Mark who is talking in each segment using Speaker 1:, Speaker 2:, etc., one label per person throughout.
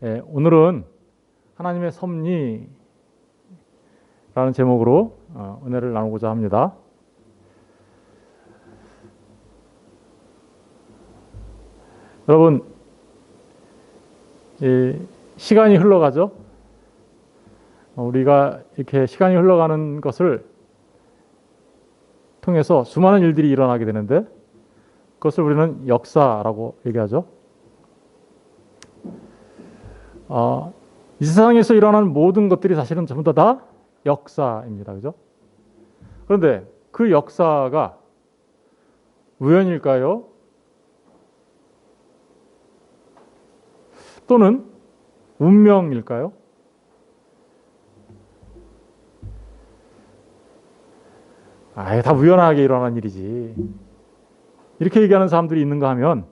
Speaker 1: 오늘은 하나님의 섭리라는 제목으로 은혜를 나누고자 합니다. 여러분, 시간이 흘러가죠? 우리가 이렇게 시간이 흘러가는 것을 통해서 수많은 일들이 일어나게 되는데 그것을 우리는 역사라고 얘기하죠. 이 세상에서 일어나는 모든 것들이 사실은 전부 다 역사입니다. 그죠? 그런데 그 역사가 우연일까요? 또는 운명일까요? 다 우연하게 일어난 일이지. 이렇게 얘기하는 사람들이 있는가 하면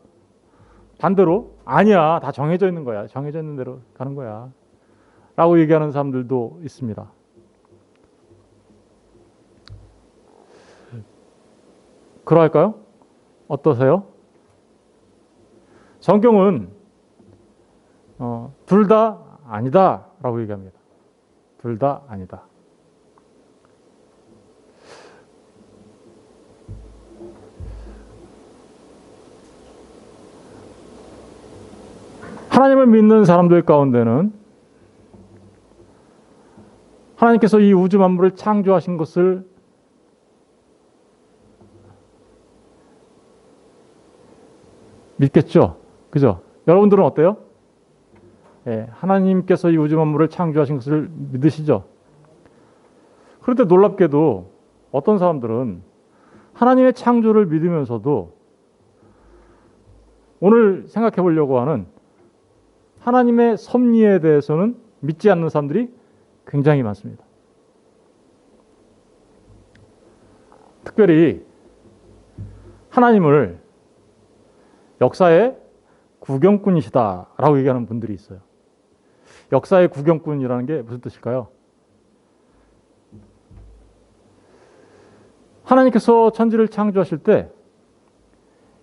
Speaker 1: 반대로 아니야, 다 정해져 있는 거야. 정해져 있는 대로 가는 거야. 라고 얘기하는 사람들도 있습니다. 그럴까요? 어떠세요? 성경은 둘 다 아니다 라고 얘기합니다. 둘 다 아니다. 하나님을 믿는 사람들 가운데는 하나님께서 이 우주 만물을 창조하신 것을 믿겠죠? 그죠? 여러분들은 어때요? 하나님께서 이 우주 만물을 창조하신 것을 믿으시죠? 그런데 놀랍게도 어떤 사람들은 하나님의 창조를 믿으면서도 오늘 생각해 보려고 하는 하나님의 섭리에 대해서는 믿지 않는 사람들이 굉장히 많습니다. 특별히 하나님을 역사의 구경꾼이시다라고 얘기하는 분들이 있어요. 역사의 구경꾼이라는 게 무슨 뜻일까요? 하나님께서 천지를 창조하실 때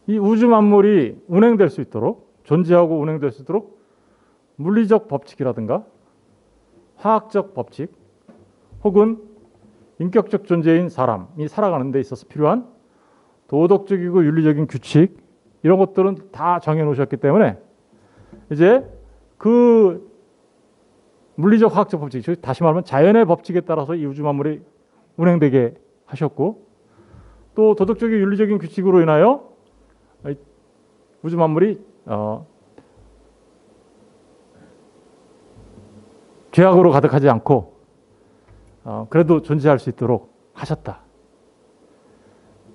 Speaker 1: 이 우주 만물이 운행될 수 있도록, 존재하고 운행될 수 있도록 물리적 법칙이라든가 화학적 법칙 혹은 인격적 존재인 사람이 살아가는 데 있어서 필요한 도덕적이고 윤리적인 규칙, 이런 것들은 다 정해 놓으셨기 때문에 이제 그 물리적 화학적 법칙, 다시 말하면 자연의 법칙에 따라서 이 우주 만물이 운행되게 하셨고, 또 도덕적인 윤리적인 규칙으로 인하여 우주 만물이 죄악으로 가득하지 않고 그래도 존재할 수 있도록 하셨다.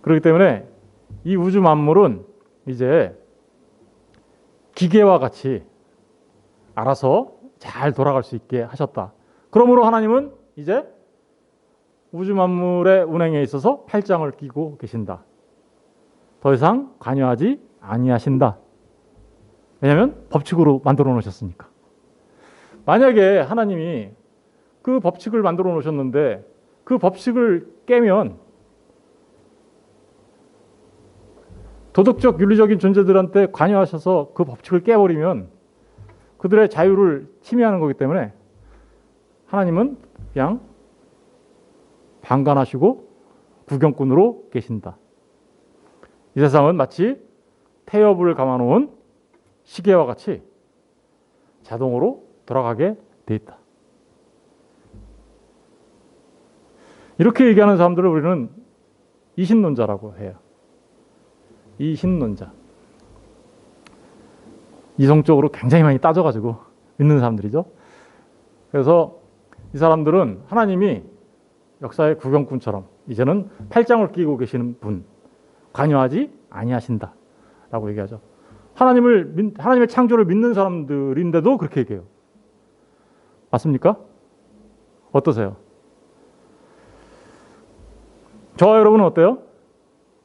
Speaker 1: 그렇기 때문에 이 우주 만물은 이제 기계와 같이 알아서 잘 돌아갈 수 있게 하셨다. 그러므로 하나님은 이제 우주 만물의 운행에 있어서 팔짱을 끼고 계신다. 더 이상 관여하지 아니하신다. 왜냐하면 법칙으로 만들어 놓으셨으니까. 만약에 하나님이 그 법칙을 만들어 놓으셨는데 그 법칙을 깨면 도덕적 윤리적인 존재들한테 관여하셔서 그 법칙을 깨버리면 그들의 자유를 침해하는 거기 때문에 하나님은 그냥 방관하시고 구경꾼으로 계신다. 이 세상은 마치 태엽을 감아놓은 시계와 같이 자동으로 돌아가게 돼 있다. 이렇게 얘기하는 사람들을 우리는 이신론자라고 해요. 이신론자. 이성적으로 굉장히 많이 따져가지고 믿는 사람들이죠. 그래서 이 사람들은 하나님이 역사의 구경꾼처럼 이제는 팔짱을 끼고 계시는 분, 관여하지 아니하신다 라고 얘기하죠. 하나님의 창조를 믿는 사람들인데도 그렇게 얘기해요. 맞습니까? 어떠세요? 저와 여러분은 어때요?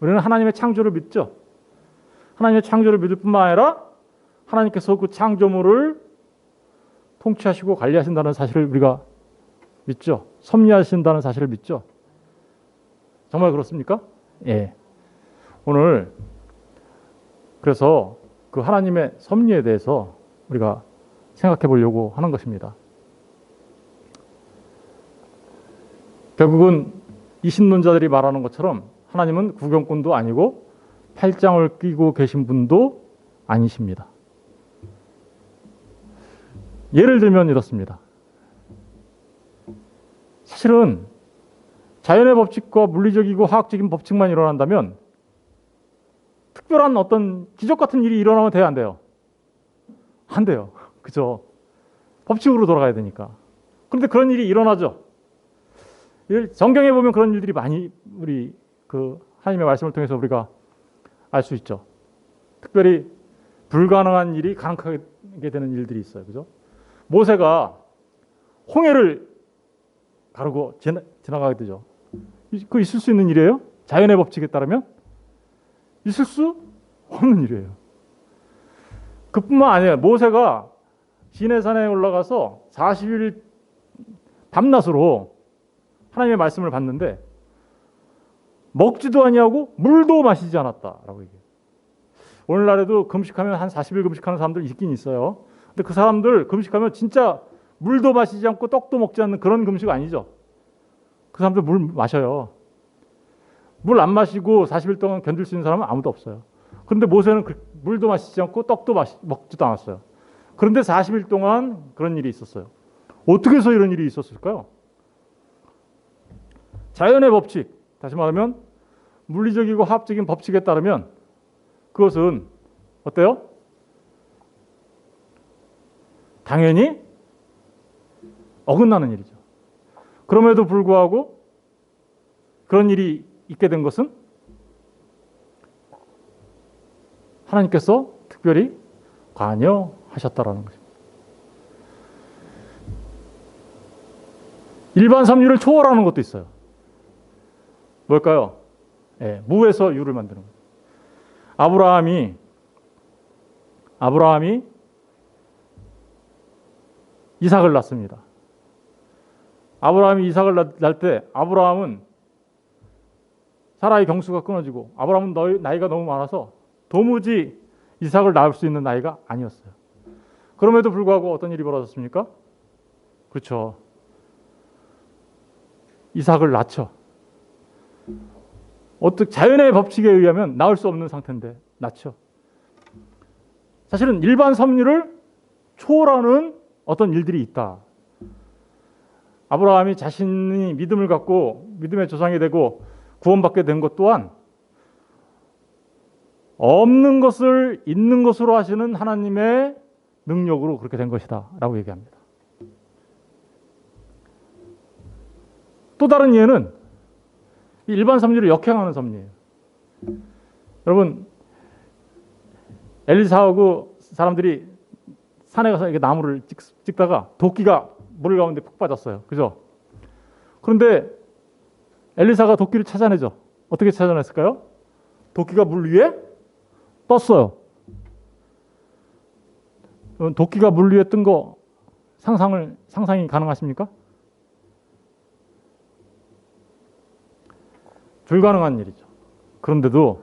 Speaker 1: 우리는 하나님의 창조를 믿죠. 하나님의 창조를 믿을 뿐만 아니라 하나님께서 그 창조물을 통치하시고 관리하신다는 사실을 우리가 믿죠. 섭리하신다는 사실을 믿죠. 정말 그렇습니까? 예. 오늘 그래서 그 하나님의 섭리에 대해서 우리가 생각해 보려고 하는 것입니다. 결국은 이 신론자들이 말하는 것처럼 하나님은 구경꾼도 아니고 팔짱을 끼고 계신 분도 아니십니다. 예를 들면 이렇습니다. 사실은 자연의 법칙과 물리적이고 화학적인 법칙만 일어난다면 특별한 어떤 기적 같은 일이 일어나면 돼요, 안 돼요? 안 돼요. 그죠? 법칙으로 돌아가야 되니까. 그런데 그런 일이 일어나죠. 성경에 보면 그런 일들이 많이 우리 하나님의 말씀을 통해서 우리가 알 수 있죠. 특별히 불가능한 일이 가능하게 되는 일들이 있어요. 그죠? 모세가 홍해를 가르고 지나가게 되죠. 그 있을 수 있는 일이에요? 자연의 법칙에 따르면 있을 수 없는 일이에요. 그뿐만 아니에요. 모세가 시내산에 올라가서 40일 밤낮으로 하나님의 말씀을 받는데 먹지도 아니하고 물도 마시지 않았다라고 얘기해요. 오늘날에도 금식하면 한 40일 금식하는 사람들 있긴 있어요. 근데 그 사람들 금식하면 진짜 물도 마시지 않고 떡도 먹지 않는 그런 금식 아니죠. 그 사람들 물 마셔요. 물 안 마시고 40일 동안 견딜 수 있는 사람은 아무도 없어요. 그런데 모세는 물도 마시지 않고 떡도 먹지도 않았어요. 그런데 40일 동안 그런 일이 있었어요. 어떻게 해서 이런 일이 있었을까요? 자연의 법칙, 다시 말하면 물리적이고 화학적인 법칙에 따르면 그것은 어때요? 당연히 어긋나는 일이죠. 그럼에도 불구하고 그런 일이 있게 된 것은 하나님께서 특별히 관여하셨다라는 것입니다. 일반 섭리를 초월하는 것도 있어요. 뭘까요? 무에서 유를 만드는 거예요. 아브라함이 이삭을 낳습니다. 아브라함이 이삭을 낳을 때 아브라함은 사라의 경수가 끊어지고 아브라함은 나이가 너무 많아서 도무지 이삭을 낳을 수 있는 나이가 아니었어요. 그럼에도 불구하고 어떤 일이 벌어졌습니까? 그렇죠. 이삭을 낳죠. 어떻게 자연의 법칙에 의하면 낳을 수 없는 상태인데 낳죠. 사실은 일반 섭리를 초월하는 어떤 일들이 있다. 아브라함이 자신이 믿음을 갖고 믿음의 조상이 되고 구원받게 된 것 또한 없는 것을 있는 것으로 하시는 하나님의 능력으로 그렇게 된 것이다 라고 얘기합니다. 또 다른 예는 일반 섭리를 역행하는 섭리예요. 여러분, 엘리사하고 사람들이 산에 가서 이렇게 나무를 찍다가 도끼가 물 가운데 푹 빠졌어요. 그죠? 그런데 엘리사가 도끼를 찾아내죠. 어떻게 찾아냈을까요? 도끼가 물 위에 떴어요. 도끼가 물 위에 뜬 거 상상이 가능하십니까? 불가능한 일이죠. 그런데도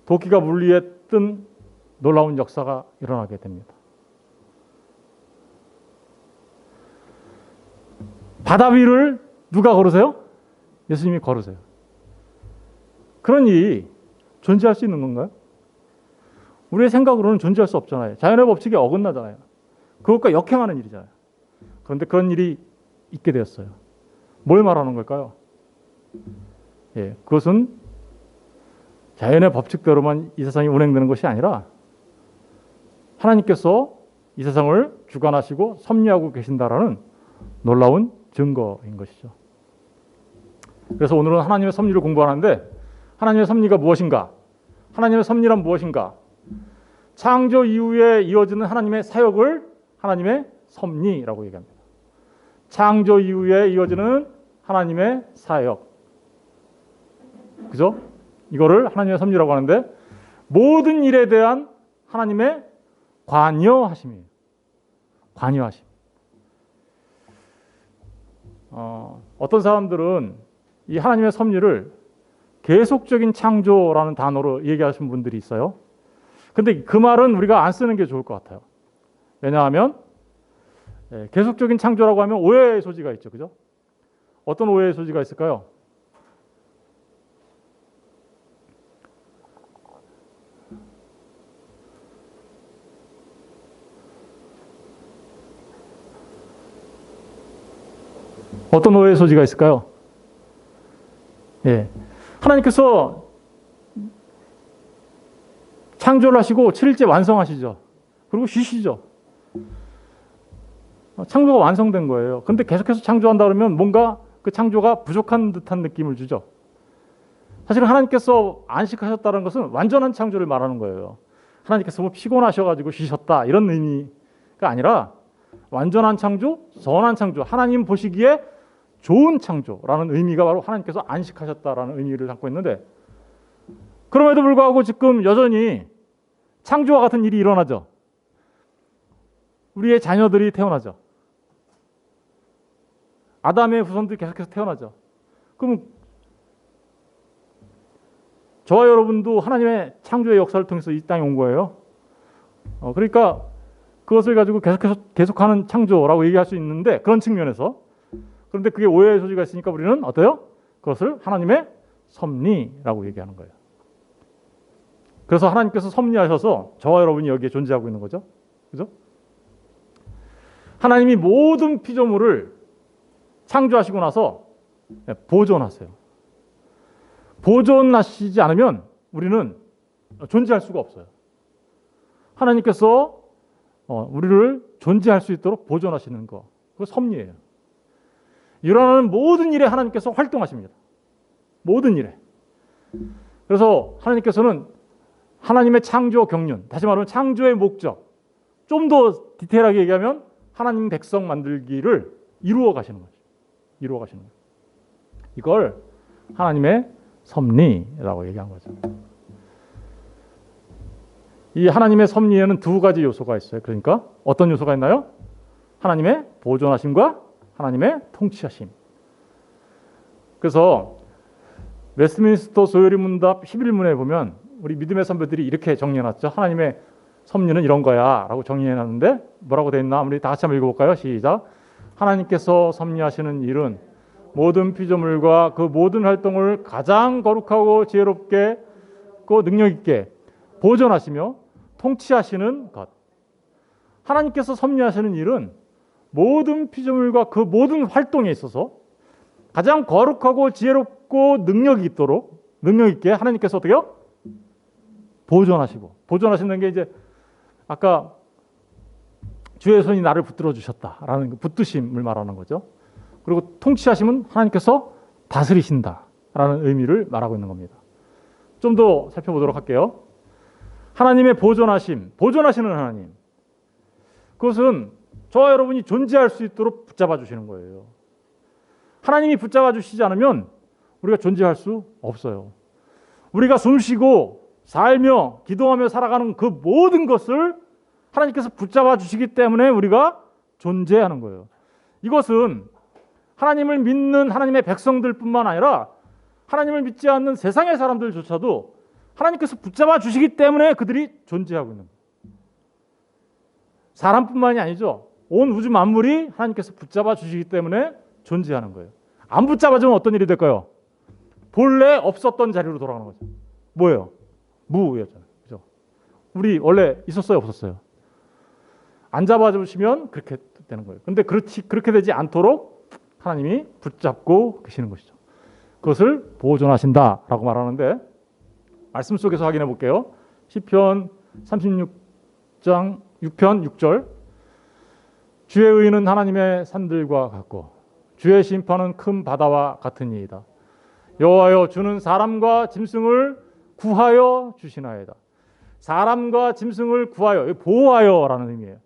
Speaker 1: 도끼가 물 위에 뜬 놀라운 역사가 일어나게 됩니다. 바다 위를 누가 걸으세요? 예수님이 걸으세요. 그런 일이 존재할 수 있는 건가요? 우리의 생각으로는 존재할 수 없잖아요. 자연의 법칙에 어긋나잖아요. 그것과 역행하는 일이잖아요. 그런데 그런 일이 있게 되었어요. 뭘 말하는 걸까요? 그것은 자연의 법칙대로만 이 세상이 운행되는 것이 아니라 하나님께서 이 세상을 주관하시고 섭리하고 계신다라는 놀라운 증거인 것이죠. 그래서 오늘은 하나님의 섭리를 공부하는데 하나님의 섭리가 무엇인가? 하나님의 섭리란 무엇인가? 창조 이후에 이어지는 하나님의 사역을 하나님의 섭리라고 얘기합니다. 창조 이후에 이어지는 하나님의 사역. 그죠? 이거를 하나님의 섭리라고 하는데 모든 일에 대한 하나님의 관여하심이에요. 관여하심. 어떤 사람들은 이 하나님의 섭리를 계속적인 창조라는 단어로 얘기하시는 분들이 있어요. 근데 그 말은 우리가 안 쓰는 게 좋을 것 같아요. 왜냐하면 계속적인 창조라고 하면 오해의 소지가 있죠. 그죠? 어떤 오해의 소지가 있을까요? 어떤 오해의 소지가 있을까요? 예. 하나님께서 창조를 하시고 7일째 완성하시죠. 그리고 쉬시죠. 창조가 완성된 거예요. 그런데 계속해서 창조한다 그러면 뭔가 그 창조가 부족한 듯한 느낌을 주죠. 사실은 하나님께서 안식하셨다는 것은 완전한 창조를 말하는 거예요. 하나님께서 뭐 피곤하셔가지고 쉬셨다 이런 의미가 아니라 완전한 창조, 선한 창조, 하나님 보시기에 좋은 창조라는 의미가 바로 하나님께서 안식하셨다라는 의미를 담고 있는데, 그럼에도 불구하고 지금 여전히 창조와 같은 일이 일어나죠. 우리의 자녀들이 태어나죠. 아담의 후손들이 계속해서 태어나죠. 그럼 저와 여러분도 하나님의 창조의 역사를 통해서 이 땅에 온 거예요. 그러니까 그것을 가지고 계속하는 창조라고 얘기할 수 있는데, 그런 측면에서. 그런데 그게 오해의 소지가 있으니까 우리는 어때요? 그것을 하나님의 섭리라고 얘기하는 거예요. 그래서 하나님께서 섭리하셔서 저와 여러분이 여기에 존재하고 있는 거죠. 그죠? 하나님이 모든 피조물을 창조하시고 나서 보존하세요. 보존하시지 않으면 우리는 존재할 수가 없어요. 하나님께서 우리를 존재할 수 있도록 보존하시는 거, 그거 섭리예요. 일어나는 모든 일에 하나님께서 활동하십니다. 모든 일에. 그래서 하나님께서는 하나님의 창조 경륜, 다시 말하면 창조의 목적, 좀 더 디테일하게 얘기하면 하나님 백성 만들기를 이루어 가시는 거죠. 이루어 가시는 거죠. 이걸 하나님의 섭리라고 얘기한 거죠. 이 하나님의 섭리에는 두 가지 요소가 있어요. 그러니까 어떤 요소가 있나요? 하나님의 보존하심과 하나님의 통치하심. 그래서 웨스트민스터 소요리 문답 11문에 보면 우리 믿음의 선배들이 이렇게 정리해놨죠. 하나님의 섭리는 이런 거야 라고 정리해놨는데 뭐라고 되어 있나? 우리 다 같이 한번 읽어볼까요? 시작. 하나님께서 섭리하시는 일은 모든 피조물과 그 모든 활동을 가장 거룩하고 지혜롭게 그 능력 있게 보존하시며 통치하시는 것. 하나님께서 섭리하시는 일은 모든 피조물과 그 모든 활동에 있어서 가장 거룩하고 지혜롭고 능력이 있게 하나님께서 어떻게요? 보존하시고, 보존하시는 게 이제 아까 주의 손이 나를 붙들어 주셨다라는 그 붙드심을 말하는 거죠. 그리고 통치하심은 하나님께서 다스리신다라는 의미를 말하고 있는 겁니다. 좀 더 살펴보도록 할게요. 하나님의 보존하시는 하나님. 그것은 저와 여러분이 존재할 수 있도록 붙잡아 주시는 거예요. 하나님이 붙잡아 주시지 않으면 우리가 존재할 수 없어요. 우리가 숨쉬고 살며 기도하며 살아가는 그 모든 것을 하나님께서 붙잡아 주시기 때문에 우리가 존재하는 거예요. 이것은 하나님을 믿는 하나님의 백성들뿐만 아니라 하나님을 믿지 않는 세상의 사람들조차도 하나님께서 붙잡아 주시기 때문에 그들이 존재하고 있는 거예요. 사람뿐만이 아니죠. 온 우주 만물이 하나님께서 붙잡아 주시기 때문에 존재하는 거예요. 안 붙잡아주면 어떤 일이 될까요? 본래 없었던 자리로 돌아가는 거죠. 뭐예요? 무였잖아요. 그죠? 우리 원래 있었어요, 없었어요? 안 잡아주시면 그렇게 되는 거예요. 그런데 그렇게 되지 않도록 하나님이 붙잡고 계시는 것이죠. 그것을 보존하신다라고 말하는데, 말씀 속에서 확인해 볼게요. 시편 36장 6편 6절. 주의 의는 하나님의 산들과 같고 주의 심판은 큰 바다와 같으니이다. 여호와여, 주는 사람과 짐승을 구하여 주시나이다. 사람과 짐승을 구하여, 보호하여라는 의미예요.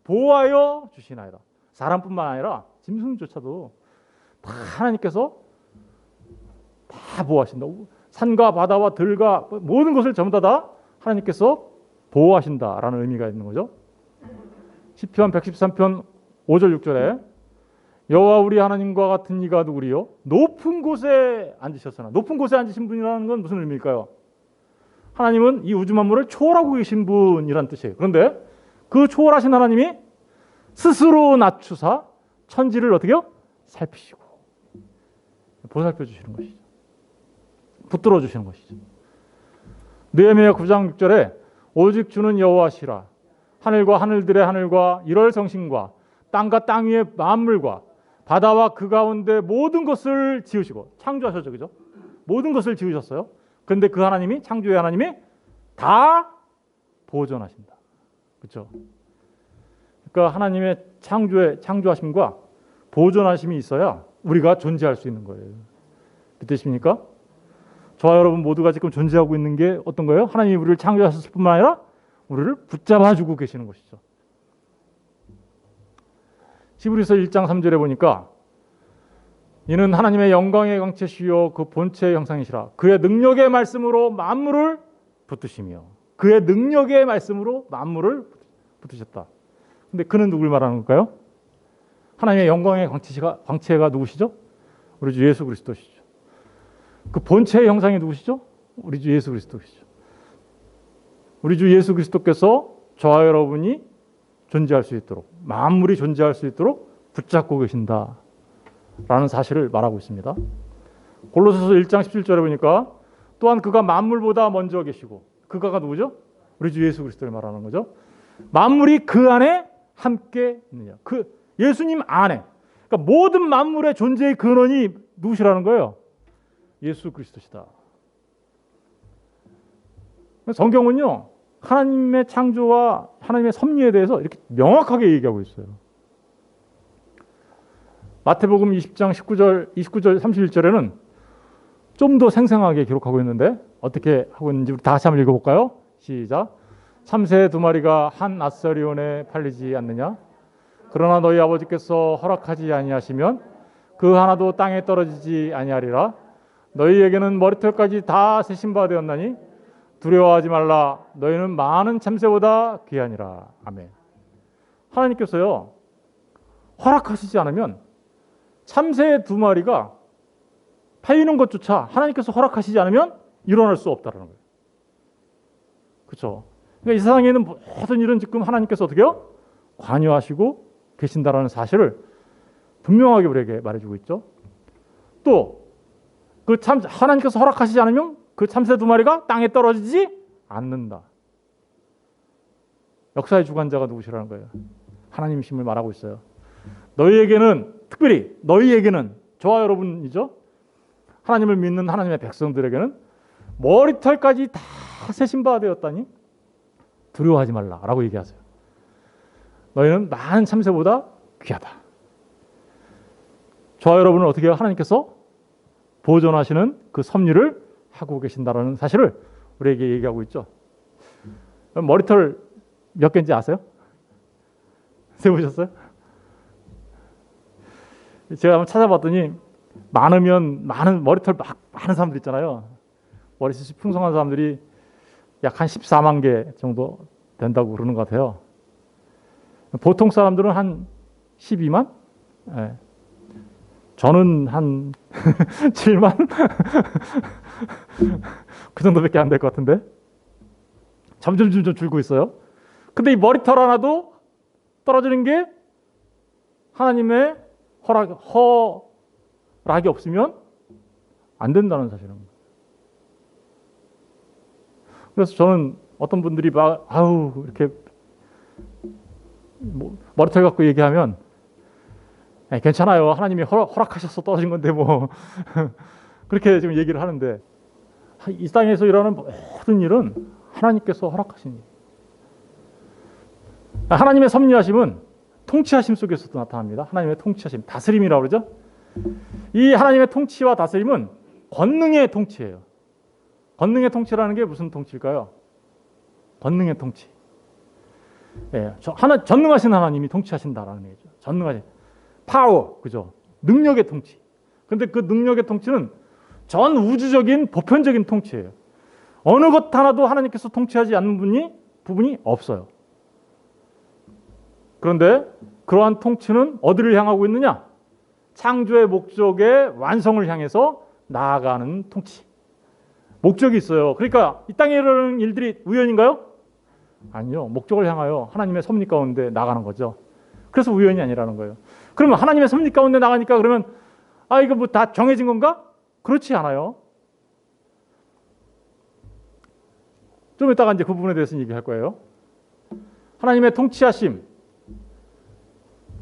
Speaker 1: 보호하여 주시나이다. 사람뿐만 아니라 짐승조차도 다 하나님께서 다 보호하신다. 산과 바다와 들과 모든 것을 전부 다 하나님께서 보호하신다라는 의미가 있는 거죠. 시편 113편 5절 6절에 여호와 우리 하나님과 같은 이가 누구리요? 높은 곳에 앉으셨으나. 높은 곳에 앉으신 분이라는 건 무슨 의미일까요? 하나님은 이 우주 만물을 초월하고 계신 분이란 뜻이에요. 그런데 그 초월하신 하나님이 스스로 낮추사 천지를 어떻게요? 살피시고 보살펴 주시는 것이죠. 붙들어 주시는 것이죠. 느헤미야 9장 6절에 오직 주는 여호와시라 하늘과 하늘들의 하늘과 일월 성신과 땅과 땅 위의 만물과 바다와 그 가운데 모든 것을 지으시고 창조하셨죠. 그죠? 모든 것을 지으셨어요. 그런데 그 하나님이 창조의 하나님이 다 보존하신다. 그렇죠? 그러니까 하나님의 창조하심과 보존하심이 있어야 우리가 존재할 수 있는 거예요. 믿으십니까? 저와 여러분 모두가 지금 존재하고 있는 게 어떤 거예요? 하나님이 우리를 창조하셨을 뿐만 아니라 우리를 붙잡아주고 계시는 것이죠. 히브리서 1장 3절에 보니까 이는 하나님의 영광의 광채시요 그 본체의 형상이시라 그의 능력의 말씀으로 만물을 붙드시며 그의 능력의 말씀으로 만물을 붙드셨다. 근데 그는 누굴 말하는 걸까요? 하나님의 영광의 광채가 누구시죠? 우리 주 예수 그리스도시죠. 그 본체의 형상이 누구시죠? 우리 주 예수 그리스도시죠. 우리 주 예수 그리스도께서 저와 여러분이 존재할 수 있도록 만물이 존재할 수 있도록 붙잡고 계신다라는 사실을 말하고 있습니다. 골로새서 1장 17절에 보니까 또한 그가 만물보다 먼저 계시고 그가가 누구죠? 우리 주 예수 그리스도를 말하는 거죠. 만물이 그 안에 함께 있느냐. 그 예수님 안에. 그러니까 모든 만물의 존재의 근원이 누구시라는 거예요? 예수 그리스도시다. 성경은요. 하나님의 창조와 하나님의 섭리에 대해서 이렇게 명확하게 얘기하고 있어요. 마태복음 20장 29절 31절에는 좀 더 생생하게 기록하고 있는데 어떻게 하고 있는지 우리 다 같이 한번 읽어볼까요? 시작. 참새 두 마리가 한 앗서리온에 팔리지 않느냐? 그러나 너희 아버지께서 허락하지 아니하시면 그 하나도 땅에 떨어지지 아니하리라. 너희에게는 머리털까지 다 세신 바 되었나니 두려워하지 말라. 너희는 많은 참새보다 귀하니라. 아멘. 하나님께서요 허락하시지 않으면 참새 두 마리가 팔리는 것조차 하나님께서 허락하시지 않으면 일어날 수 없다는 거예요. 그렇죠? 그러니까 이 세상에 있는 모든 일은 지금 하나님께서 어떻게 해요? 관여하시고 계신다라는 사실을 분명하게 우리에게 말해주고 있죠. 또 그 하나님께서 허락하시지 않으면 그 참새 두 마리가 땅에 떨어지지 않는다. 역사의 주관자가 누구시라는 거예요? 하나님이심을 말하고 있어요. 너희에게는 특별히 너희에게는 저와 여러분이죠. 하나님을 믿는 하나님의 백성들에게는 머리털까지 다 세신 바 되었다니 두려워하지 말라라고 얘기하세요. 너희는 많은 참새보다 귀하다. 저와 여러분은 어떻게 해요? 하나님께서 보존하시는 그 섭리를 하고 계신다라는 사실을 우리에게 얘기하고 있죠. 머리털 몇 개인지 아세요? 세보셨어요? 제가 한번 찾아봤더니 많은 머리털 많은 사람들 있잖아요. 머리숱이 풍성한 사람들이 약 한 14만 개 정도 된다고 그러는 것 같아요. 보통 사람들은 한 12만? 네. 저는 한 7만? 그 정도밖에 안 될 것 같은데 점점 줄고 있어요. 근데 이 머리털 하나도 떨어지는 게 하나님의 허락이 없으면 안 된다는 사실입니다. 그래서 저는 어떤 분들이 막 이렇게 머리털 갖고 얘기하면 괜찮아요. 하나님이 허락하셔서 떨어진 건데 뭐 그렇게 지금 얘기를 하는데 이 땅에서 일어나는 모든 일은 하나님께서 허락하신 일. 하나님의 섭리하심은 통치하심 속에서도 나타납니다. 하나님의 통치하심, 다스림이라고 그러죠. 이 하나님의 통치와 다스림은 권능의 통치예요. 권능의 통치라는 게 무슨 통치일까요? 권능의 통치. 예, 전능하신 하나님이 통치하신다라는 얘기죠. 전능하신 파워, 그죠? 능력의 통치. 그런데 그 능력의 통치는 전 우주적인 보편적인 통치예요. 어느 것 하나도 하나님께서 통치하지 않는 부분이 없어요. 그런데 그러한 통치는 어디를 향하고 있느냐? 창조의 목적의 완성을 향해서 나아가는 통치. 목적이 있어요. 그러니까 이 땅에 일어나는 일들이 우연인가요? 아니요. 목적을 향하여 하나님의 섭리 가운데 나가는 거죠. 그래서 우연이 아니라는 거예요. 그러면 하나님의 섭리 가운데 나가니까 그러면 이거 뭐 다 정해진 건가? 그렇지 않아요. 좀 이따가 이제 그 부분에 대해서 얘기할 거예요. 하나님의 통치하심.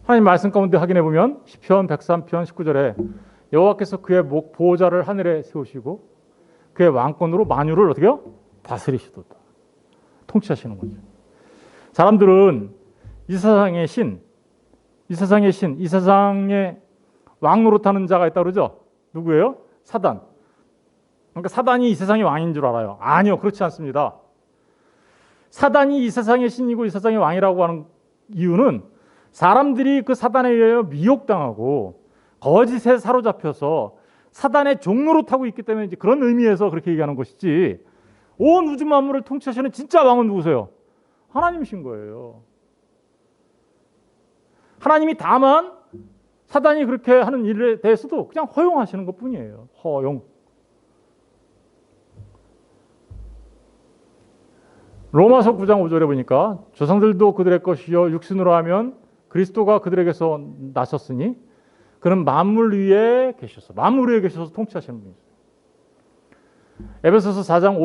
Speaker 1: 하나님 말씀 가운데 확인해 보면 시편 103편 19절에 여호와께서 그의 보호자를 하늘에 세우시고 그의 왕권으로 만유를 어떻게요? 다스리시도다. 통치하시는 거죠. 사람들은 이 세상의 신, 이 세상의 왕 노릇하는 자가 있다고 그러죠? 누구예요? 사단. 그러니까 사단이 이 세상의 왕인 줄 알아요. 아니요, 그렇지 않습니다. 사단이 이 세상의 신이고 이 세상의 왕이라고 하는 이유는 사람들이 그 사단에 의하여 미혹당하고 거짓에 사로잡혀서 사단의 종노릇하고 있기 때문에 이제 그런 의미에서 그렇게 얘기하는 것이지, 온 우주 만물을 통치하시는 진짜 왕은 누구세요? 하나님이신 거예요. 하나님이 다만 사단이 그렇게 하는 일에 대해서도 그냥 허용하시는 것뿐이에요. 허용. 로마서 9장 5절에 보니까 조상들도 그들의 것이요 육신으로 하면 그리스도가 그들에게서 나셨으니 그는 만물 위에 계셔서 통치하시는 분이세요. 에베소서 4장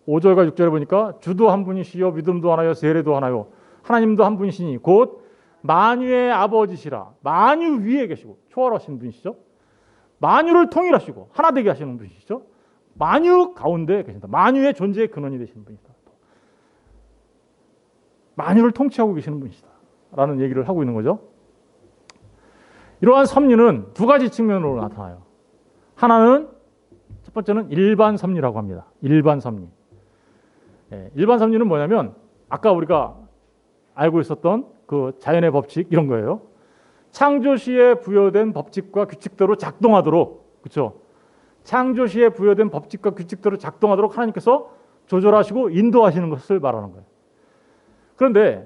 Speaker 1: 5절과 6절에 보니까 주도 한 분이시요 믿음도 하나요 세례도 하나요 하나님도 한 분이시니 곧 만유의 아버지시라. 만유 위에 계시고 초월하신 분이시죠. 만유를 통일하시고 하나 되게 하시는 분이시죠. 만유 가운데 계신다. 만유의 존재의 근원이 되시는 분이다. 만유를 통치하고 계시는 분이시다 라는 얘기를 하고 있는 거죠. 이러한 섭리는 두 가지 측면으로 나타나요. 하나는 첫 번째는 일반 섭리라고 합니다. 일반 섭리. 일반 섭리는 뭐냐면 아까 우리가 알고 있었던 그 자연의 법칙 이런 거예요. 창조 시에 부여된 법칙과 규칙대로 작동하도록, 그렇죠? 창조 시에 부여된 법칙과 규칙대로 작동하도록 하나님께서 조절하시고 인도하시는 것을 말하는 거예요. 그런데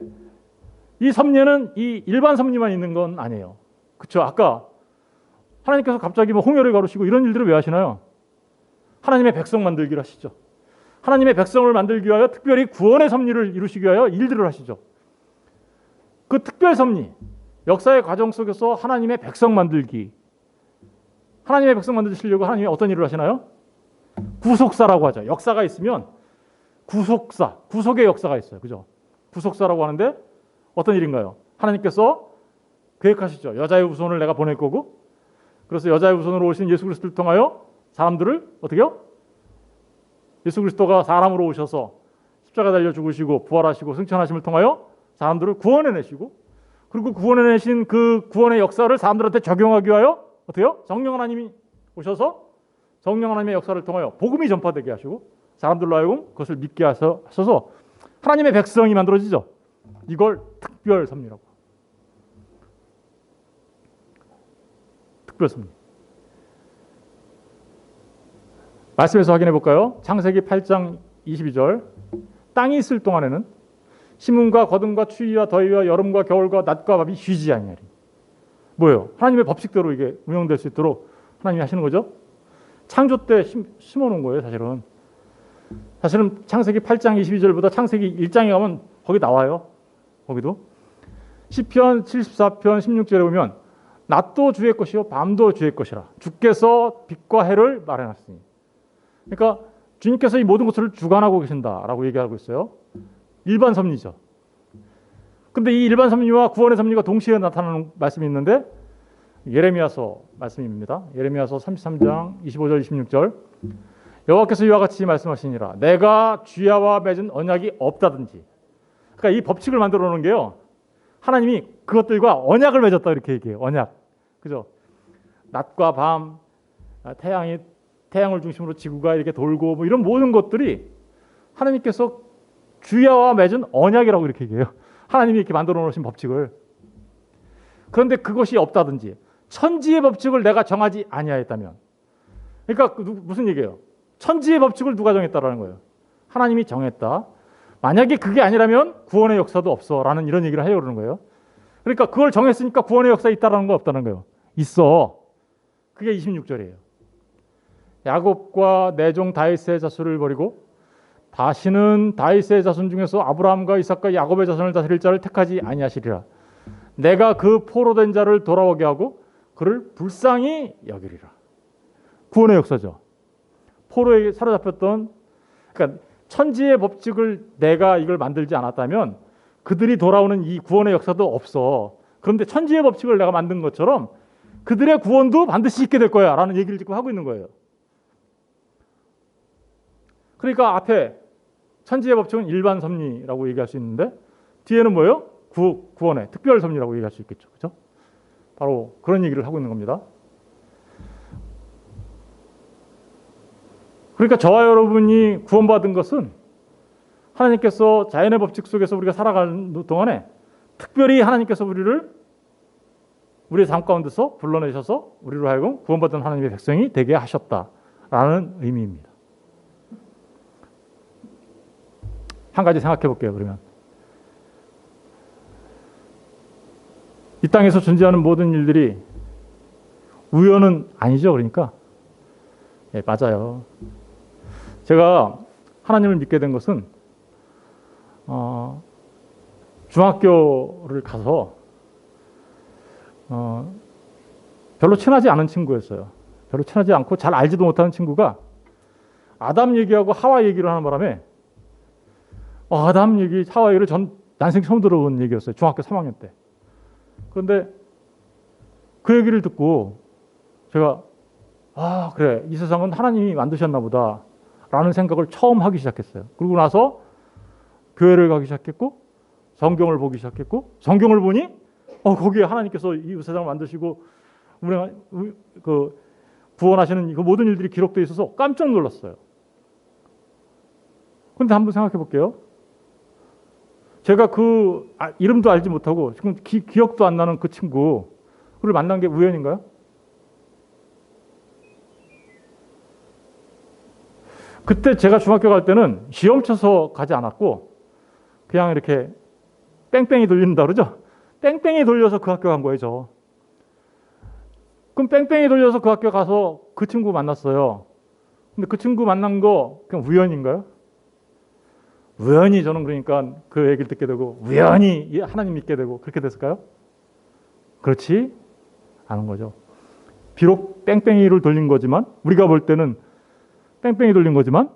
Speaker 1: 이 섭리는 이 일반 섭리만 있는 건 아니에요. 그렇죠? 아까 하나님께서 갑자기 뭐 홍해를 가르시고 이런 일들을 왜 하시나요? 하나님의 백성 만들기를 하시죠. 하나님의 백성을 만들기 위하여 특별히 구원의 섭리를 이루시기 위하여 일들을 하시죠. 그 특별 섭리, 역사의 과정 속에서 하나님의 백성 만들기, 하나님의 백성 만드시려고 하나님이 어떤 일을 하시나요? 구속사라고 하죠. 역사가 있으면 구속사, 구속의 역사가 있어요. 그죠? 구속사라고 하는데 어떤 일인가요? 하나님께서 계획하시죠. 여자의 후손을 내가 보낼 거고, 그래서 여자의 후손으로 오신 예수 그리스도를 통하여 사람들을 어떻게요? 예수 그리스도가 사람으로 오셔서 십자가 달려 죽으시고 부활하시고 승천하심을 통하여 사람들을 구원해내시고, 그리고 구원해내신 그 구원의 역사를 사람들한테 적용하기 위하여 어때요? 성령 하나님이 오셔서 성령 하나님의 역사를 통하여 복음이 전파되게 하시고 사람들로 하여금 그것을 믿게 하셔서 하나님의 백성이 만들어지죠. 이걸 특별 섭리라고. 특별 섭리. 말씀에서 확인해 볼까요? 창세기 8장 22절. 땅이 있을 동안에는 심음과 거듭과 추위와 더위와 여름과 겨울과 낮과 밤이 쉬지 아니하리. 뭐예요? 하나님의 법칙대로 이게 운영될 수 있도록 하나님이 하시는 거죠. 창조 때 심어놓은 거예요. 사실은 창세기 8장 22절보다 창세기 1장에 가면 거기 나와요. 거기도 시편 74편 16절에 보면 낮도 주의 것이요 밤도 주의 것이라. 주께서 빛과 해를 마련하시니. 그러니까 주님께서 이 모든 것을 주관하고 계신다라고 얘기하고 있어요. 일반 섭리죠. 근데 이 일반 섭리와 구원의 섭리가 동시에 나타나는 말씀이 있는데 예레미야서 말씀입니다. 예레미야서 33장 25절 26절. 여호와께서 이와 같이 말씀하시니라. 내가 주야와 맺은 언약이 없다든지. 그러니까 이 법칙을 만들어 놓은 게요. 하나님이 그것들과 언약을 맺었다 이렇게 얘기해요. 언약. 그죠? 낮과 밤, 태양을 중심으로 지구가 이렇게 돌고 뭐 이런 모든 것들이 하나님께서 주야와 맺은 언약이라고 이렇게 얘기해요. 하나님이 이렇게 만들어 놓으신 법칙을. 그런데 그것이 없다든지 천지의 법칙을 내가 정하지 아니하였다면, 그러니까 무슨 얘기예요? 천지의 법칙을 누가 정했다라는 거예요. 하나님이 정했다. 만약에 그게 아니라면 구원의 역사도 없어라는 이런 얘기를 하려고 그러는 거예요. 그러니까 그걸 정했으니까 구원의 역사 있다라는 거 없다는 거예요. 있어. 그게 26절이에요. 야곱과 내 종 다윗의 자손을 버리고 다시는 다윗의 자손 중에서 아브라함과 이삭과 야곱의 자손을 다스릴 자를 택하지 아니하시리라. 내가 그 포로된 자를 돌아오게 하고 그를 불쌍히 여기리라. 구원의 역사죠. 포로에게 사로잡혔던, 그러니까 천지의 법칙을 내가 이걸 만들지 않았다면 그들이 돌아오는 이 구원의 역사도 없어. 그런데 천지의 법칙을 내가 만든 것처럼 그들의 구원도 반드시 있게 될 거야 라는 얘기를 지금 하고 있는 거예요. 그러니까 앞에 천지의 법칙은 일반 섭리라고 얘기할 수 있는데 뒤에는 뭐예요? 구원의 특별 섭리라고 얘기할 수 있겠죠. 그렇죠? 바로 그런 얘기를 하고 있는 겁니다. 그러니까 저와 여러분이 구원받은 것은 하나님께서 자연의 법칙 속에서 우리가 살아가는 동안에 특별히 하나님께서 우리의 삶 가운데서 불러내셔서 우리로 하여금 구원받은 하나님의 백성이 되게 하셨다라는 의미입니다. 한 가지 생각해 볼게요. 그러면 이 땅에서 존재하는 모든 일들이 우연은 아니죠. 그러니까 예, 맞아요. 제가 하나님을 믿게 된 것은 중학교를 가서 별로 친하지 않은 친구였어요. 별로 친하지 않고 잘 알지도 못하는 친구가 아담 얘기하고 하와 얘기를 하는 바람에 아담 얘기, 하와 얘기를 전 난생 처음 들어본 얘기였어요. 중학교 3학년 때. 그런데 그 얘기를 듣고 제가 그래, 이 세상은 하나님이 만드셨나 보다 라는 생각을 처음 하기 시작했어요. 그러고 나서 교회를 가기 시작했고 성경을 보기 시작했고 성경을 보니 거기에 하나님께서 이 세상을 만드시고 구원하시는 그 모든 일들이 기록되어 있어서 깜짝 놀랐어요. 그런데 한번 생각해 볼게요. 제가 이름도 알지 못하고 지금 기억도 안 나는 그 친구를 만난 게 우연인가요? 그때 제가 중학교 갈 때는 시험 쳐서 가지 않았고 그냥 이렇게 뺑뺑이 돌린다 그러죠? 뺑뺑이 돌려서 그 학교 간 거예요, 저. 그럼 뺑뺑이 돌려서 그 학교 가서 그 친구 만났어요. 근데 그 친구 만난 거 그냥 우연인가요? 우연히 저는 그러니까 그 얘기를 듣게 되고 우연히 하나님 믿게 되고 그렇게 됐을까요? 그렇지 않은 거죠. 비록 뺑뺑이를 돌린 거지만 우리가 볼 때는 뺑뺑이 돌린 거지만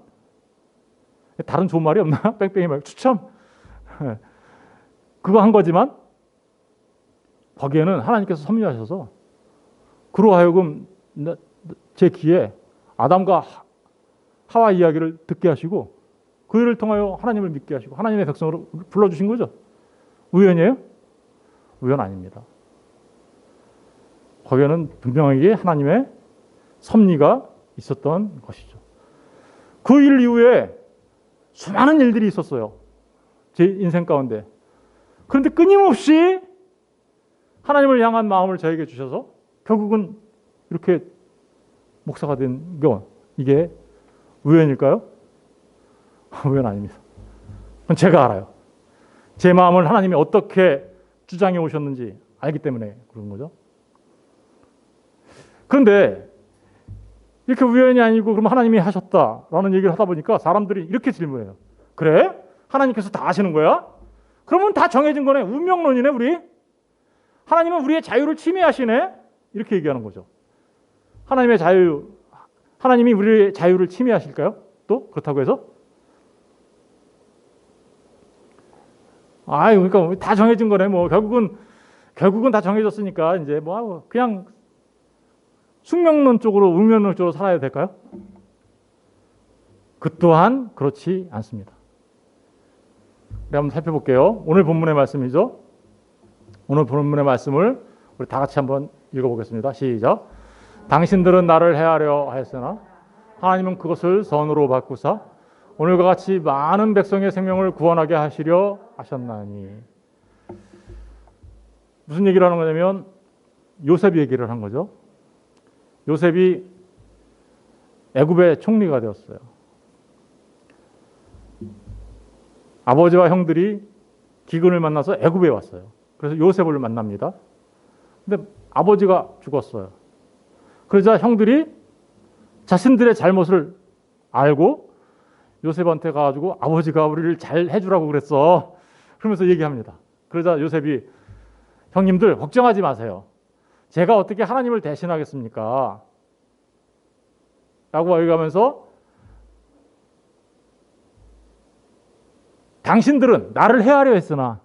Speaker 1: 다른 좋은 말이 없나? 뺑뺑이 말고 추첨 그거 한 거지만 거기에는 하나님께서 섭리하셔서 그로 하여금 제 귀에 아담과 하와 이야기를 듣게 하시고 그 일을 통하여 하나님을 믿게 하시고 하나님의 백성으로 불러주신 거죠. 우연이에요? 우연 아닙니다. 거기에는 분명하게 하나님의 섭리가 있었던 것이죠. 그 일 이후에 수많은 일들이 있었어요. 제 인생 가운데. 그런데 끊임없이 하나님을 향한 마음을 저에게 주셔서 결국은 이렇게 목사가 된 거 이게 우연일까요? 우연 아닙니다. 그건 제가 알아요. 제 마음을 하나님이 어떻게 주장해 오셨는지 알기 때문에 그런 거죠. 그런데 이렇게 우연이 아니고 그럼 하나님이 하셨다라는 얘기를 하다 보니까 사람들이 이렇게 질문해요. 그래? 하나님께서 다 하시는 거야? 그러면 다 정해진 거네. 운명론이네 우리. 하나님은 우리의 자유를 침해하시네. 이렇게 얘기하는 거죠. 하나님이 우리의 자유를 침해하실까요? 또 그렇다고 해서? 그러니까 다 정해진 거네. 뭐 결국은 다 정해졌으니까 이제 뭐 그냥 숙명론 쪽으로 운명론 쪽으로 살아야 될까요? 그 또한 그렇지 않습니다. 우리 한번 살펴볼게요. 오늘 본문의 말씀이죠. 오늘 본문의 말씀을 우리 다 같이 한번 읽어보겠습니다. 시작. 당신들은 나를 해하려 하였으나 하나님은 그것을 선으로 바꾸사 오늘과 같이 많은 백성의 생명을 구원하게 하시려 하셨나니. 무슨 얘기를 하는 거냐면 요셉 얘기를 한 거죠. 요셉이 애굽의 총리가 되었어요. 아버지와 형들이 기근을 만나서 애굽에 왔어요. 그래서 요셉을 만납니다. 근데 아버지가 죽었어요. 그러자 형들이 자신들의 잘못을 알고 요셉한테 가가지고 아버지가 우리를 잘 해주라고 그랬어. 그러면서 얘기합니다. 그러자 요셉이 형님들 걱정하지 마세요. 제가 어떻게 하나님을 대신하겠습니까? 라고 얘기하면서 당신들은 나를 해하려 했으나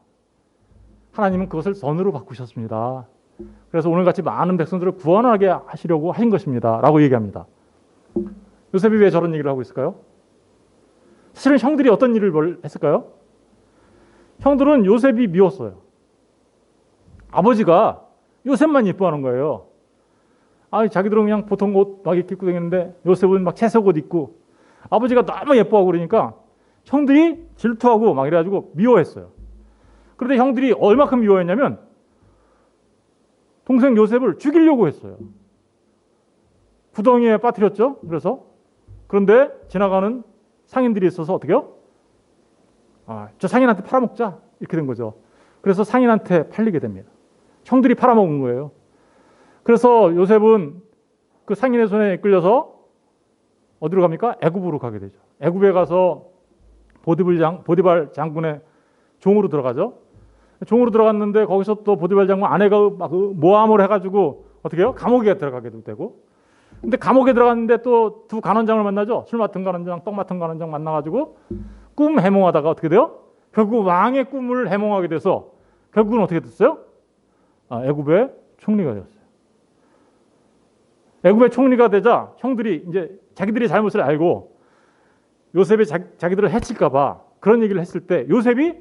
Speaker 1: 하나님은 그것을 선으로 바꾸셨습니다. 그래서 오늘같이 많은 백성들을 구원하게 하시려고 하신 것입니다. 라고 얘기합니다. 요셉이 왜 저런 얘기를 하고 있을까요? 사실은 형들이 어떤 일을 했을까요? 형들은 요셉이 미웠어요. 아버지가 요셉만 예뻐하는 거예요. 자기들은 그냥 보통 옷 막 입고 다니는데 요셉은 막 채색 옷 입고 아버지가 너무 예뻐하고 그러니까 형들이 질투하고 막 이래가지고 미워했어요. 그런데 형들이 얼마큼 미워했냐면 동생 요셉을 죽이려고 했어요. 구덩이에 빠뜨렸죠. 그런데 지나가는 상인들이 있어서 어떻게요? 저 상인한테 팔아먹자 이렇게 된 거죠. 그래서 상인한테 팔리게 됩니다. 형들이 팔아먹은 거예요. 그래서 요셉은 그 상인의 손에 이끌려서 어디로 갑니까? 애굽으로 가게 되죠. 애굽에 가서 보디발 장군의 종으로 들어가죠. 종으로 들어갔는데 거기서 또 보디발 장군 아내가 막 모함을 해가지고 어떻게 해요? 감옥에 들어가게도 되고. 근데 감옥에 들어갔는데 또 두 간원장을 만나죠. 술 맡은 간원장, 떡 맡은 간원장 만나가지고 꿈 해몽하다가 어떻게 돼요? 결국 왕의 꿈을 해몽하게 돼서 결국은 어떻게 됐어요? 애굽의 총리가 되었어요. 애굽의 총리가 되자 형들이 이제 자기들이 잘못을 알고 요셉이 자기들을 해칠까봐 그런 얘기를 했을 때 요셉이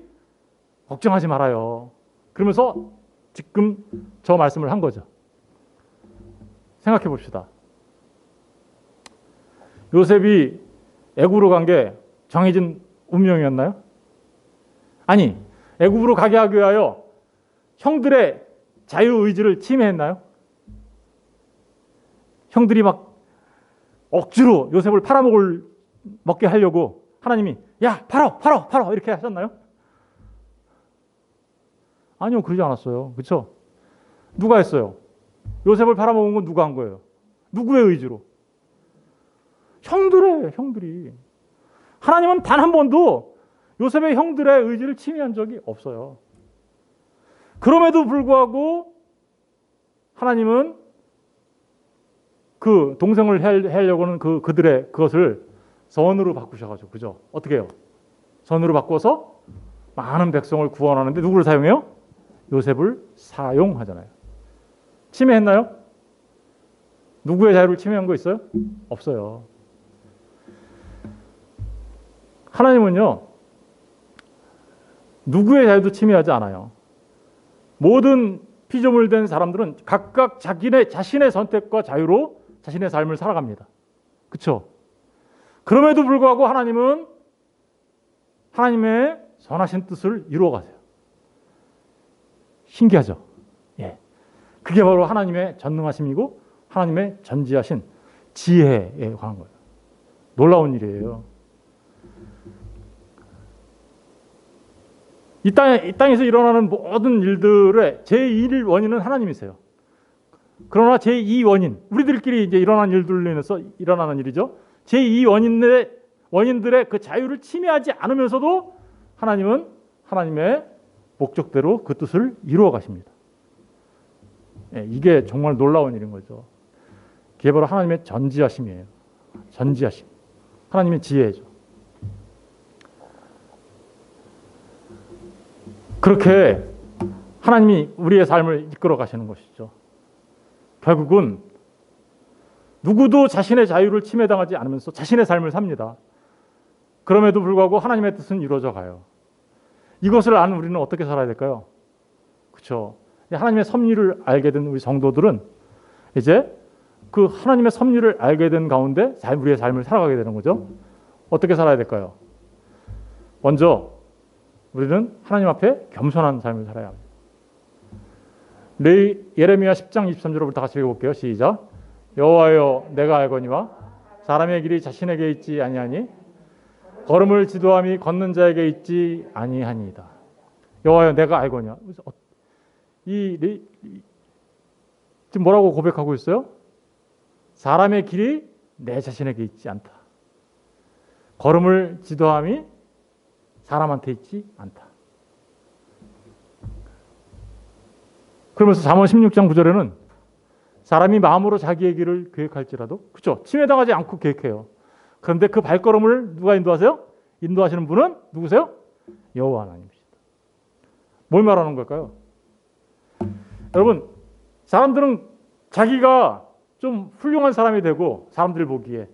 Speaker 1: 걱정하지 말아요. 그러면서 지금 저 말씀을 한 거죠. 생각해 봅시다. 요셉이 애굽으로 간 게 정해진 운명이었나요? 아니, 애굽으로 가게 하기 위하여 형들의 자유의지를 침해했나요? 형들이 막 억지로 요셉을 먹게 하려고 하나님이 야 팔어 이렇게 하셨나요? 아니요, 그러지 않았어요. 그렇죠? 누가 했어요? 요셉을 팔아먹은 건 누가 한 거예요? 누구의 의지로? 형들이. 하나님은 단 한 번도 요셉의 형들의 의지를 침해한 적이 없어요. 그럼에도 불구하고 하나님은 그 동생을 하려고는 그들의 그것을 선으로 바꾸셔가지고, 그죠? 어떻게 해요? 선으로 바꿔서 많은 백성을 구원하는데 누구를 사용해요? 요셉을 사용하잖아요. 침해했나요? 누구의 자유를 침해한 거 있어요? 없어요. 하나님은요, 누구의 자유도 침해하지 않아요. 모든 피조물된 사람들은 각각 자신의 선택과 자유로 자신의 삶을 살아갑니다. 그렇죠? 그럼에도 불구하고 하나님은 하나님의 선하신 뜻을 이루어 가세요. 신기하죠? 예. 그게 바로 하나님의 전능하심이고 하나님의 전지하신 지혜에 관한 거예요. 놀라운 일이에요. 이 땅에서 일어나는 모든 일들의 제1 원인은 하나님이세요. 그러나 제2 원인, 우리들끼리 이제 일어나는 일들로 인해서 일어나는 일이죠. 제2 원인들의 그 자유를 침해하지 않으면서도 하나님은 하나님의 목적대로 그 뜻을 이루어 가십니다. 예, 이게 정말 놀라운 일인 거죠. 그게 바로 하나님의 전지하심이에요. 전지하심. 하나님의 지혜죠. 그렇게 하나님이 우리의 삶을 이끌어 가시는 것이죠. 결국은 누구도 자신의 자유를 침해당하지 않으면서 자신의 삶을 삽니다. 그럼에도 불구하고 하나님의 뜻은 이루어져 가요. 이것을 아는 우리는 어떻게 살아야 될까요? 그렇죠. 하나님의 섭리를 알게 된 우리 성도들은 이제 그 하나님의 섭리를 알게 된 가운데 우리의 삶을 살아가게 되는 거죠. 어떻게 살아야 될까요? 먼저 우리는 하나님 앞에 겸손한 삶을 살아야 합니다. 예레미야 10장 23절을 다 같이 읽어볼게요. 시작. 여호와여 내가 알거니와 사람의 길이 자신에게 있지 아니하니 걸음을 지도함이 걷는 자에게 있지 아니하니이다. 여호와여 내가 알거니와. 지금 뭐라고 고백하고 있어요? 사람의 길이 내 자신에게 있지 않다. 걸음을 지도함이 사람한테 있지 않다. 그러면서 잠언 16장 9절에는 사람이 마음으로 자기의 길을 계획할지라도, 그렇죠? 침해당하지 않고 계획해요. 그런데 그 발걸음을 누가 인도하세요? 인도하시는 분은 누구세요? 여호와 하나님이시다. 뭘 말하는 걸까요? 여러분, 사람들은 자기가 좀 훌륭한 사람이 되고, 사람들이 보기에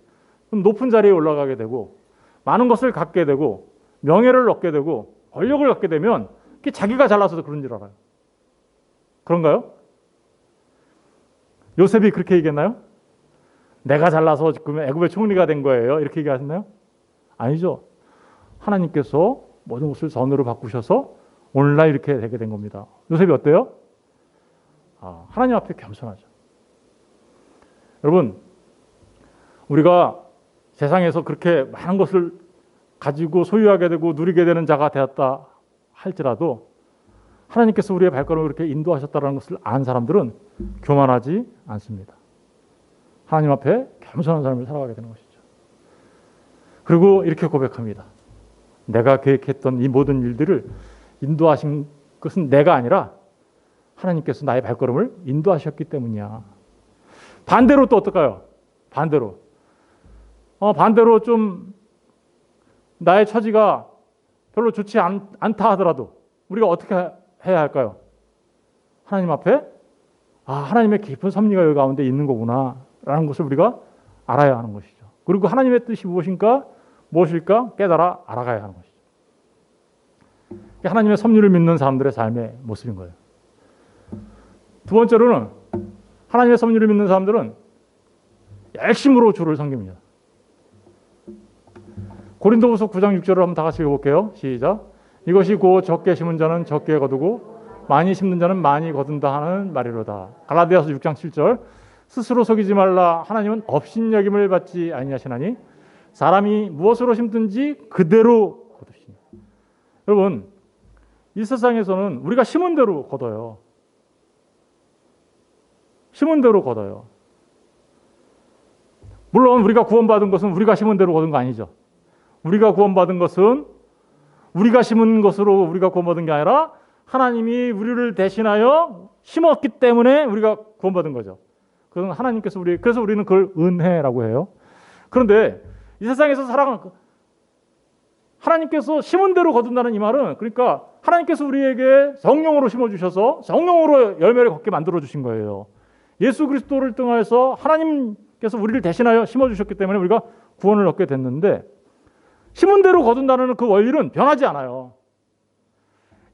Speaker 1: 좀 높은 자리에 올라가게 되고, 많은 것을 갖게 되고, 명예를 얻게 되고, 권력을 갖게 되면 그게 자기가 잘나서 그런 줄 알아요. 그런가요? 요셉이 그렇게 얘기했나요? 내가 잘나서 지금 애굽의 총리가 된 거예요. 이렇게 얘기하셨나요? 아니죠. 하나님께서 모든 것을 선으로 바꾸셔서 오늘날 이렇게 되게 된 겁니다. 요셉이 어때요? 하나님 앞에 겸손하죠. 여러분, 우리가 세상에서 그렇게 많은 것을 가지고 소유하게 되고 누리게 되는 자가 되었다 할지라도 하나님께서 우리의 발걸음을 그렇게 인도하셨다는 것을 아는 사람들은 교만하지 않습니다. 하나님 앞에 겸손한 삶을 살아가게 되는 것이죠. 그리고 이렇게 고백합니다. 내가 계획했던 이 모든 일들을 인도하신 것은 내가 아니라 하나님께서 나의 발걸음을 인도하셨기 때문이야. 반대로 또 어떨까요? 반대로 좀 나의 처지가 별로 좋지 않다 하더라도 우리가 어떻게 해야 할까요? 하나님 앞에 하나님의 깊은 섭리가 여기 가운데 있는 거구나 라는 것을 우리가 알아야 하는 것이죠. 그리고 하나님의 뜻이 무엇일까 깨달아 알아가야 하는 것이죠. 하나님의 섭리를 믿는 사람들의 삶의 모습인 거예요. 두 번째로는 하나님의 섭리를 믿는 사람들은 열심으로 주를 섬깁니다. 고린도후서 9장 6절을 한번 다 같이 읽어볼게요. 시작. 이것이 곧 적게 심은 자는 적게 거두고 많이 심는 자는 많이 거둔다 하는 말이로다. 갈라디아서 6장 7절. 스스로 속이지 말라. 하나님은 업신여김을 받지 아니하시나니 사람이 무엇으로 심든지 그대로 거두시니. 여러분, 이 세상에서는 우리가 심은 대로 거둬요. 심은 대로 거둬요. 물론 우리가 구원받은 것은 우리가 심은 대로 거둔 거 아니죠. 우리가 구원받은 것은 우리가 심은 것으로 우리가 구원받은 게 아니라 하나님이 우리를 대신하여 심었기 때문에 우리가 구원받은 거죠. 그건 하나님께서 그래서 우리는 그걸 은혜라고 해요. 그런데 이 세상에서 살아가는 하나님께서 심은 대로 거둔다는 이 말은, 그러니까 하나님께서 우리에게 성령으로 심어주셔서 성령으로 열매를 걷게 만들어 주신 거예요. 예수 그리스도를 통해서 하나님께서 우리를 대신하여 심어주셨기 때문에 우리가 구원을 얻게 됐는데, 심은 대로 거둔다는 그 원리는 변하지 않아요.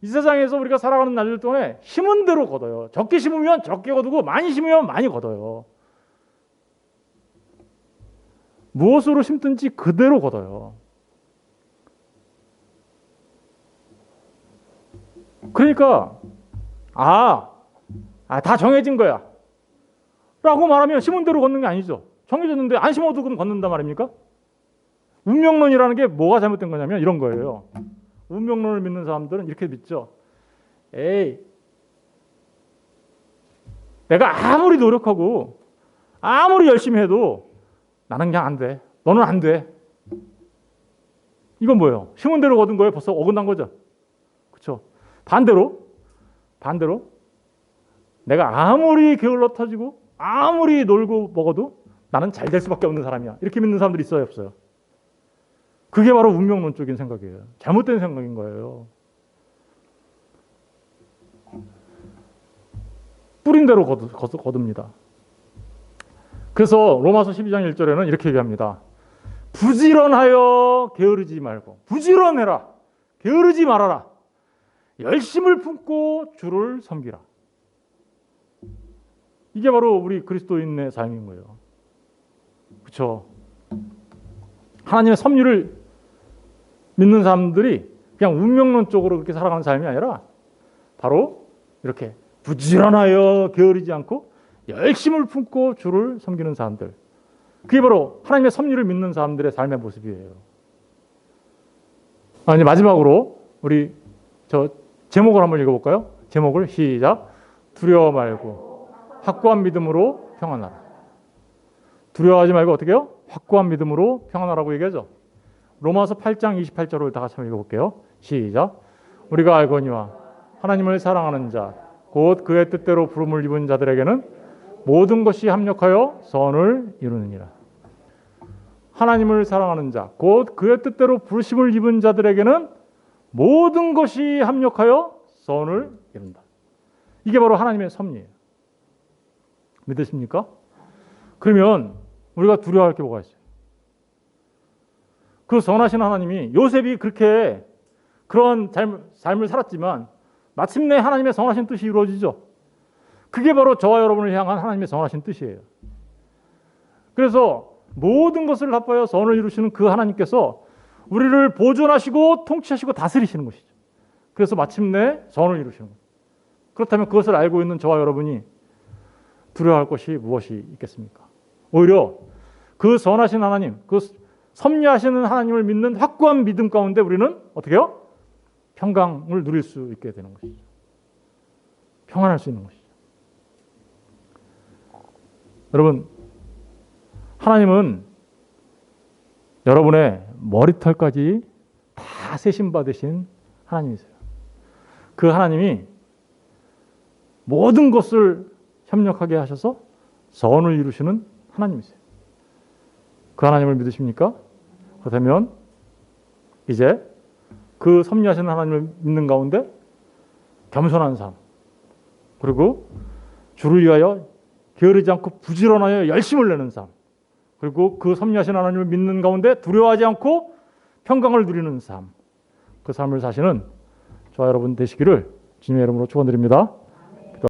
Speaker 1: 이 세상에서 우리가 살아가는 날들 동안에 심은 대로 거둬요. 적게 심으면 적게 거두고 많이 심으면 많이 거둬요. 무엇으로 심든지 그대로 거둬요. 그러니까 다 정해진 거야 라고 말하면 심은 대로 걷는 게 아니죠. 정해졌는데 안 심어도 그럼 걷는단 말입니까? 운명론이라는 게 뭐가 잘못된 거냐면 이런 거예요. 운명론을 믿는 사람들은 이렇게 믿죠. 내가 아무리 노력하고 아무리 열심히 해도 나는 그냥 안 돼. 너는 안 돼. 이건 뭐예요? 심은 대로 거둔 거예요. 벌써 어긋난 거죠. 그렇죠? 반대로 내가 아무리 게을러 터지고 아무리 놀고 먹어도 나는 잘 될 수밖에 없는 사람이야. 이렇게 믿는 사람들이 있어요, 없어요? 그게 바로 운명론적인 생각이에요. 잘못된 생각인 거예요. 뿌린 대로 거둡니다. 그래서 로마서 12장 1절에는 이렇게 얘기합니다. 부지런하여 게으르지 말고, 부지런해라. 게으르지 말아라. 열심을 품고 주를 섬기라. 이게 바로 우리 그리스도인의 삶인 거예요. 그렇죠? 하나님의 섭리를 믿는 사람들이 그냥 운명론적으로 그렇게 살아가는 삶이 아니라 바로 이렇게 부지런하여 게으르지 않고 열심을 품고 주를 섬기는 사람들. 그게 바로 하나님의 섭리를 믿는 사람들의 삶의 모습이에요. 이제 마지막으로 우리 제목을 한번 읽어볼까요? 제목을 시작. 두려워 말고 확고한 믿음으로 평안하라. 두려워하지 말고 어떻게 해요? 확고한 믿음으로 평안하라고 얘기하죠. 로마서 8장 28절을 다 같이 한번 읽어볼게요. 시작. 우리가 알거니와 하나님을 사랑하는 자 곧 그의 뜻대로 부름을 입은 자들에게는 모든 것이 합력하여 선을 이루느니라. 하나님을 사랑하는 자, 곧 그의 뜻대로 부르심을 입은 자들에게는 모든 것이 합력하여 선을 이룬다. 이게 바로 하나님의 섭리예요. 믿으십니까? 그러면 우리가 두려워할 게 뭐가 있어요? 그 선하신 하나님이, 요셉이 그렇게 그런 삶을 살았지만 마침내 하나님의 선하신 뜻이 이루어지죠. 그게 바로 저와 여러분을 향한 하나님의 선하신 뜻이에요. 그래서 모든 것을 합하여 선을 이루시는 그 하나님께서 우리를 보존하시고 통치하시고 다스리시는 것이죠. 그래서 마침내 선을 이루시는 거예요. 그렇다면 그것을 알고 있는 저와 여러분이 두려워할 것이 무엇이 있겠습니까? 오히려 그 선하신 하나님, 그 섭리하시는 하나님을 믿는 확고한 믿음 가운데 우리는 어떻게 해요? 평강을 누릴 수 있게 되는 것이죠. 평안할 수 있는 것이죠. 여러분, 하나님은 여러분의 머리털까지 다 세심 받으신 하나님이세요. 그 하나님이 모든 것을 협력하게 하셔서 선을 이루시는 하나님이세요. 그 하나님을 믿으십니까? 그렇다면 이제 그 섭리하시는 하나님을 믿는 가운데 겸손한 삶, 그리고 주를 위하여 게으르지 않고 부지런하여 열심을 내는 삶, 그리고 그 섭리하신 하나님을 믿는 가운데 두려워하지 않고 평강을 누리는 삶, 그 삶을 사시는 저와 여러분 되시기를 주님의 이름으로 축원드립니다.